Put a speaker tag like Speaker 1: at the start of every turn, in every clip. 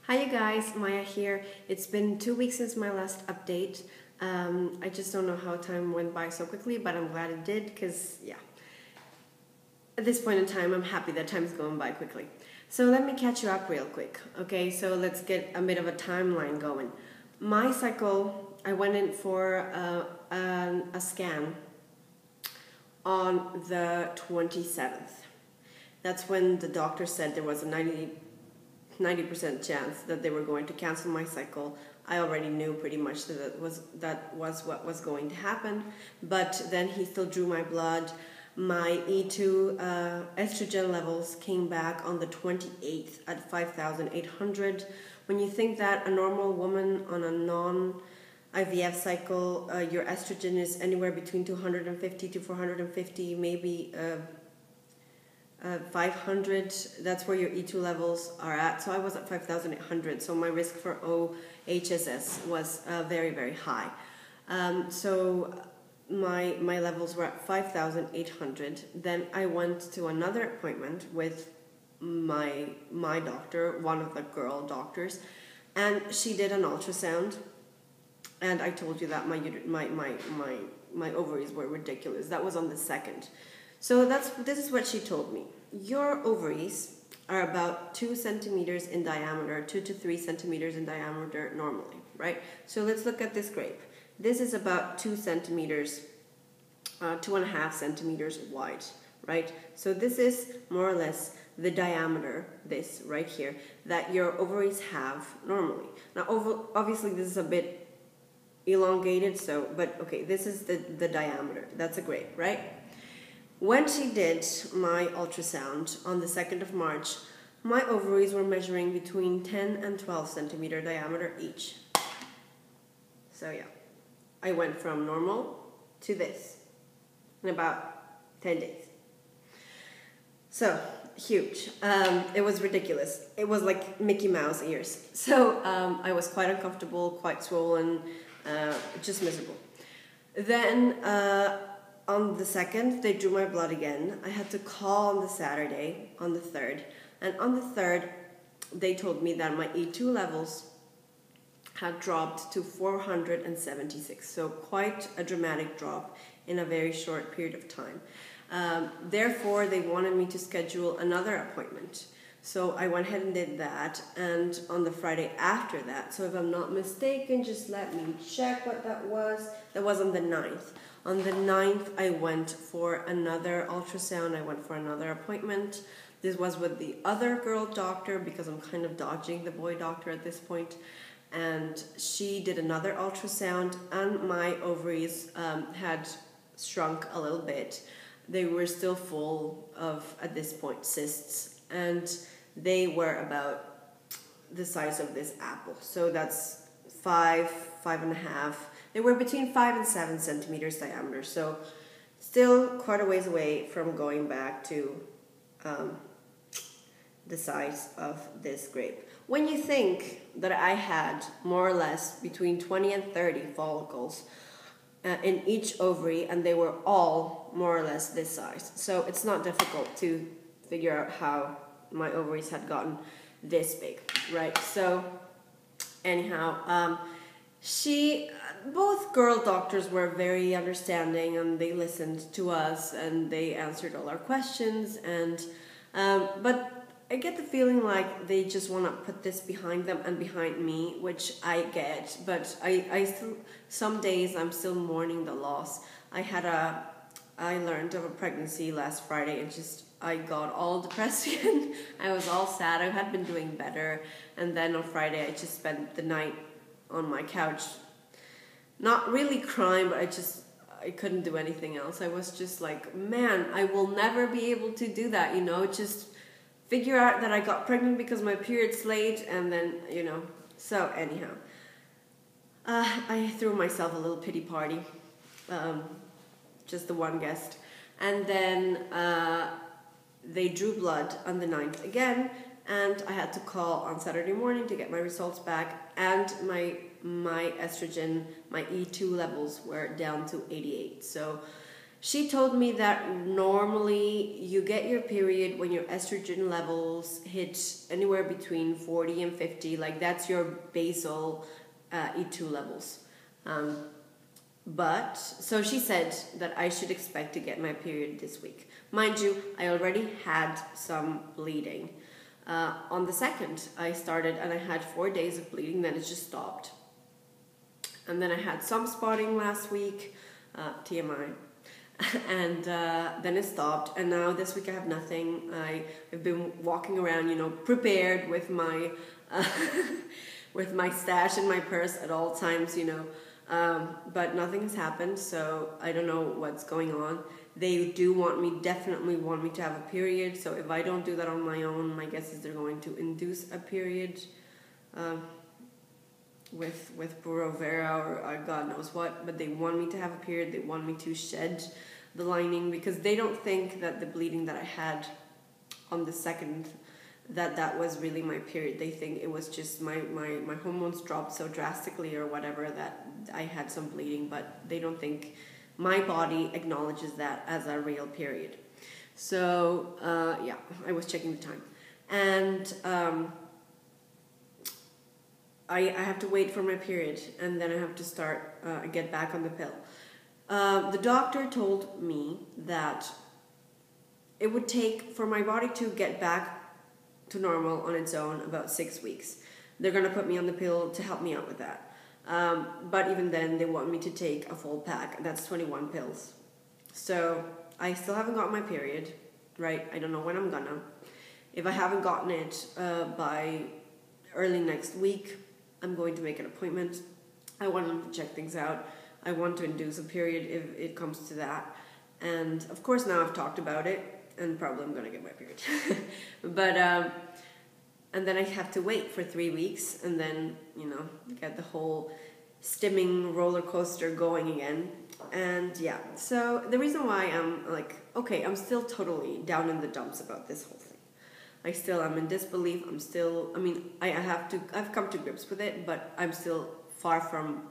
Speaker 1: Hi you guys, Maya here. It's been 2 weeks since my last update. I just don't know how time went by so quickly, but I'm glad it did because, yeah. At this point in time, I'm happy that time's going by quickly. So let me catch you up real quick. Okay, so let's get a bit of a timeline going. My cycle, I went in for a scan on the 27th. That's when the doctor said there was a 90% chance that they were going to cancel my cycle. I already knew pretty much that was what was going to happen, but then he still drew my blood. My E2 estrogen levels came back on the 28th at 5,800. When you think that a normal woman on a non-IVF cycle, your estrogen is anywhere between 250 to 450, maybe 500, that's where your E2 levels are at. So I was at 5,800, so my risk for OHSS was very, very high. So my levels were at 5,800. Then I went to another appointment with my doctor, one of the girl doctors, and she did an ultrasound. And I told you that my ovaries were ridiculous. That was on the 2nd. So this is what she told me. Your ovaries are about 2 centimeters in diameter, 2 to 3 centimeters in diameter normally, right? So let's look at this grape. This is about 2 centimeters, 2.5 centimeters wide, right? So this is more or less the diameter, this right here, that your ovaries have normally. Now, obviously this is a bit elongated, but okay, this is the diameter. That's a grape, right? When she did my ultrasound on the 2nd of March, my ovaries were measuring between 10 and 12 centimeter diameter each. So yeah, I went from normal to this in about 10 days. So, huge. It was ridiculous. It was like Mickey Mouse ears. So I was quite uncomfortable, quite swollen, just miserable. Then on the 2nd, they drew my blood again. I had to call on the Saturday, on the 3rd. And on the 3rd, they told me that my E2 levels had dropped to 476. So quite a dramatic drop in a very short period of time. Therefore, they wanted me to schedule another appointment. So I went ahead and did that. And on the Friday after that, so if I'm not mistaken, just let me check what that was. That was on the 9th. On the 9th, I went for another ultrasound. I went for another appointment. This was with the other girl doctor because I'm kind of dodging the boy doctor at this point. And she did another ultrasound, and my ovaries had shrunk a little bit. They were still full of, at this point, cysts. And they were about the size of this apple. So that's 5.5. They were between 5 and 7 centimeters diameter, so still quite a ways away from going back to the size of this grape. When you think that I had more or less between 20 and 30 follicles in each ovary, and they were all more or less this size, so it's not difficult to figure out how my ovaries had gotten this big, right? So anyhow, both girl doctors were very understanding, and they listened to us and they answered all our questions, and but I get the feeling like they just want to put this behind them and behind me, which I get, but I still, some days I'm still mourning the loss. I learned of a pregnancy last Friday, and I got all depressed again. I was all sad. I had been doing better, and then on Friday I just spent the night on my couch, not really crying, but I couldn't do anything else. I was just like, man, I will never be able to do that, just figure out that I got pregnant because my period's late, and then, so anyhow, I threw myself a little pity party, just the one guest, and then they drew blood on the 9th again, and I had to call on Saturday morning to get my results back, and my estrogen, my E2 levels were down to 88. So She told me that normally you get your period when your estrogen levels hit anywhere between 40 and 50. Like that's your basal E2 levels. But so she said that I should expect to get my period this week. Mind you, I already had some bleeding. On the 2nd, I started and I had 4 days of bleeding, then it just stopped. And then I had some spotting last week, TMI. And then it stopped, and now this week I have nothing. I've been walking around, prepared with my with my stash in my purse at all times, but nothing has happened, so I don't know what's going on. They do definitely want me to have a period, so if I don't do that on my own, my guess is they're going to induce a period with Purovera or God knows what, but they want me to have a period. They want me to shed the lining because they don't think that the bleeding that I had on the 2nd, that was really my period. They think it was just my hormones dropped so drastically or whatever that I had some bleeding, but they don't think my body acknowledges that as a real period. So yeah, I was checking the time, and I have to wait for my period, and then I have to start get back on the pill. The doctor told me that it would take for my body to get back to normal on its own about 6 weeks. They're going to put me on the pill to help me out with that. But even then, they want me to take a full pack. That's 21 pills. So I still haven't got my period, right? I don't know when I'm gonna. If I haven't gotten it by early next week, I'm going to make an appointment. I want to check things out. I want to induce a period if it comes to that. And of course now I've talked about it, and probably I'm going to get my period. But, and then I have to wait for 3 weeks and then, get the whole stimming roller coaster going again. And yeah, so the reason why I'm like, okay, I'm still totally down in the dumps about this whole thing. I still am in disbelief. I've come to grips with it, but I'm still far from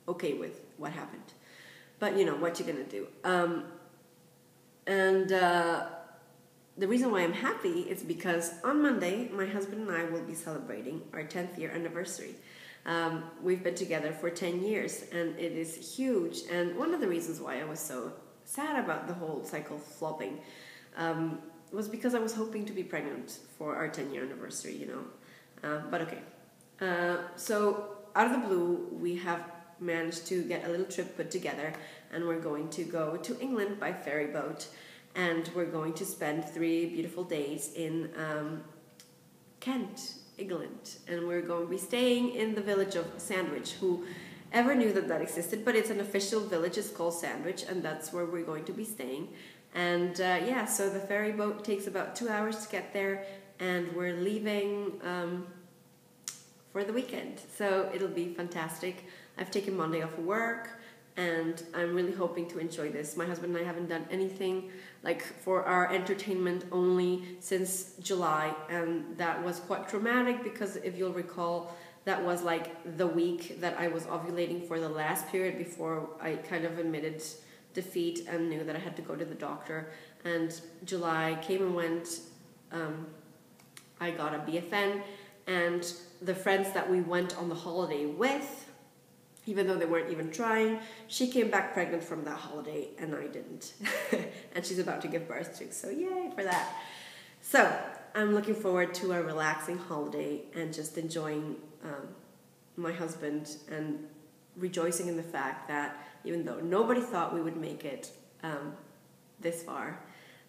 Speaker 1: okay with what happened. But what you're gonna do. The reason why I'm happy is because on Monday, my husband and I will be celebrating our 10th year anniversary. We've been together for 10 years, and it is huge. And one of the reasons why I was so sad about the whole cycle flopping was because I was hoping to be pregnant for our 10-year anniversary, But okay. So out of the blue, we have managed to get a little trip put together, and we're going to go to England by ferry boat, and we're going to spend 3 beautiful days in Kent, England, and we're going to be staying in the village of Sandwich. Who ever knew that existed? But it's an official village. It's called Sandwich, and that's where we're going to be staying. And yeah, so the ferry boat takes about 2 hours to get there, and we're leaving for the weekend. So it'll be fantastic. I've taken Monday off of work, and I'm really hoping to enjoy this. My husband and I haven't done anything like for our entertainment only since July, and that was quite traumatic because if you'll recall, that was like the week that I was ovulating for the last period before I kind of admitted defeat and knew that I had to go to the doctor. And July came and went. I got a BFN, and the friends that we went on the holiday with, even though they weren't even trying, she came back pregnant from that holiday and I didn't. And she's about to give birth too, so yay for that. So I'm looking forward to a relaxing holiday and just enjoying my husband and rejoicing in the fact that even though nobody thought we would make it this far,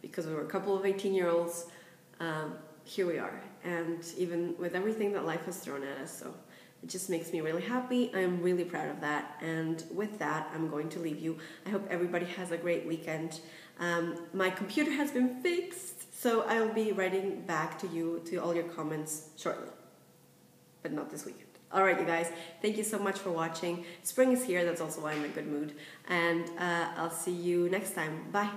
Speaker 1: because we were a couple of 18-year-olds, here we are. And even with everything that life has thrown at us, so it just makes me really happy. I'm really proud of that. And with that, I'm going to leave you. I hope everybody has a great weekend. My computer has been fixed, so I'll be writing back to you, to all your comments shortly. But not this weekend. Alright, you guys. Thank you so much for watching. Spring is here. That's also why I'm in a good mood. And I'll see you next time. Bye.